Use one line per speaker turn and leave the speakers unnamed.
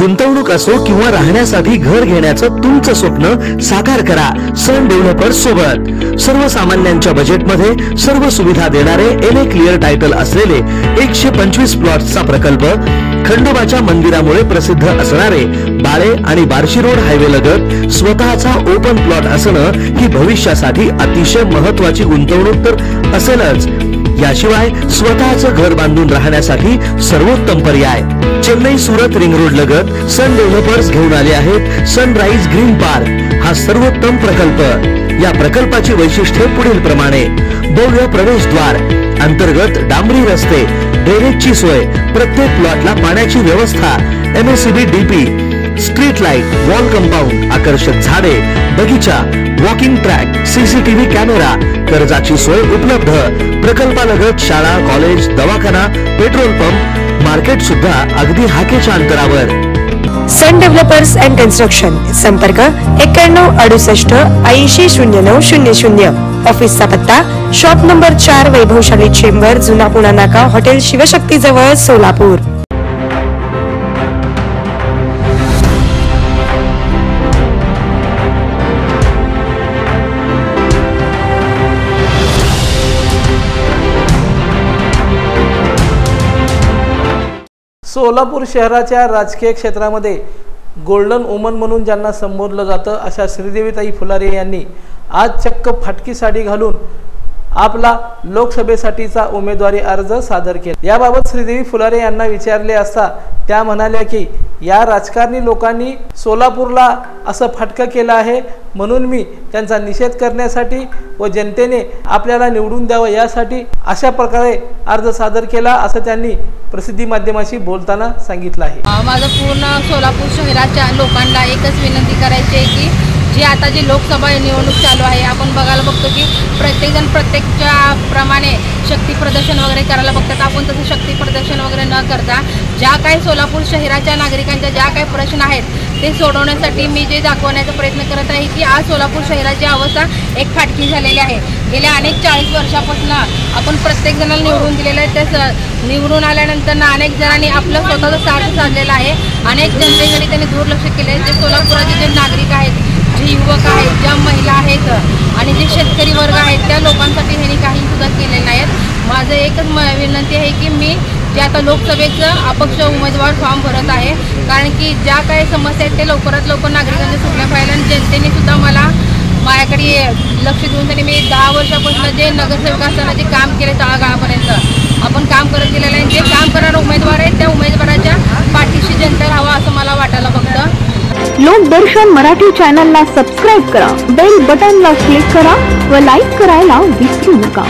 गुंतवणूक असो किंवा राहण्यासाठी घर घेण्याचं तुमचं स्वप्न साकार करा सन डेव्हलपर्स सोबत। सर्वसामान्यांच्या बजेटमध्ये सर्व सुविधा देणारे एनए क्लिअर टायटल असलेले 125 प्लॉट्सचा प्रकल्प, खंडोबाच्या मंदिरामुळे प्रसिद्ध असणारे बाळे आणि बार्शी रोड हायवे लगत स्वतःचा ओपन प्लॉट असणं ही भविष्यासाठी अतिशय महत्त्वाची गुंतवणूक तर असेलच, याशिवाय स्वतःचं घर बांधून राहण्यासाठी सर्वोत्तम पर्याय। चेन्नई सुरत रिंग रोड लगत सन डेव्हलपर्स घेऊन आले आहेत सनराइज ग्रीन पार्क हा सर्वोत्तम प्रकल्प। या प्रकल्पाची वैशिष्ट्ये पुढील प्रमाणे: भव्य प्रवेशद्वार, अंतर्गत डांबरी रस्ते, ड्रेनेजची सोय, प्रत्येक प्लॉटला पाण्याची व्यवस्था, MSCB DP, street light, wall compound, आकर्षक झाडे, बगीचा, वॉकिंग ट्रॅक, सीसीटीव्ही कॅमेरा, कर्जाची सोय उपलब्ध। प्रकल्पालगत शाळा, कॉलेज, दवाखाना, पेट्रोल पंप, मार्केट सुद्धा अगदी हाकेच्या अंतरावर।
सन डेव्हलपर्स अँड कन्स्ट्रक्शन, संपर्क 9168800900। ऑफिसचा पत्ता शॉप नंबर 4, वैभवशाली चेंबर, जुना पुणा नाका, हॉटेल शिवशक्ती जवळ, सोलापूर।
सोलापूर शहराच्या राजकीय क्षेत्रामध्ये गोल्डन वुमन म्हणून ज्यांना संबोधलं जातं अशा श्रीदेवीताई फुलारे यांनी आज चक्क फाटकी साडी घालून आपला लोकसभेसाठीचा उमेदवारी अर्ज सादर केला। याबाबत श्रीदेवी फुलारे यांना विचारले असता त्या म्हणाल्या की या राजकारणी लोकांनी सोलापूरला असं फाटकं केलं आहे, म्हणून मी त्यांचा निषेध करण्यासाठी व जनतेने आपल्याला निवडून द्यावं यासाठी अशा प्रकारे अर्ज सादर केला, असं त्यांनी प्रसिद्धी माध्यमाशी बोलताना सांगितलं आहे।
माझं पूर्ण सोलापूर शहराच्या लोकांना एकच विनंती करायची आहे की जी आता जी लोकसभा निवडणूक चालू आहे, आपण बघायला बघतो की प्रत्येकजण प्रत्येकच्या प्रमाणे शक्ती प्रदर्शन वगैरे करायला बघतात। आपण तसं शक्ती प्रदर्शन वगैरे न करता ज्या काही सोलापूर शहराच्या नागरिकांच्या ज्या काही प्रश्न आहेत ते सोडवण्यासाठी मी जे दाखवण्याचा प्रयत्न करत आहे की आज सोलापूर शहराची अवस्था एक फाटकी झालेली आहे। गेल्या अनेक 40 वर्षापासून आपण प्रत्येक जणाला निवडून दिलेलं आहे, त्या निवडून आल्यानंतर अनेक जणांनी आपलं स्वतःचं स्वार्थ साधलेलं आहे, अनेक जनतेकडे त्यांनी दुर्लक्ष केले आहे। जे सोलापुराचे जे नागरिक आहेत, जे युवक आहेत, ज्या महिला आहेत आणि जे शेतकरी वर्ग आहेत, त्या लोकांसाठी ह्यांनी काही सुद्धा केलेलं नाहीत। माझं एकच विनंती आहे की मी जे आता लोकसभेचं अपक्ष उमेदवार फॉर्म भरत आहे, कारण की ज्या काही समस्या आहेत ते लवकरात लवकर नागरिकांनी सुटल्या पाहिजे आणि जनतेने सुद्धा मला माझ्याकडे लक्ष देऊन त्यांनी मी 10 वर्षापासून जे नगरसेवक असताना जे काम केले तळागाळापर्यंत आपण काम करत गेलेलं आहे, जे काम करणारा उमेदवार आहे त्या उमेदवाराच्या पाठीशी जनता राहावं असं मला वाटायला बघतं।
लोकदर्शन मराठी चॅनलला सबस्क्राइब करा, बेल बटनला क्लिक करा व लाईक करायला विसरू नका।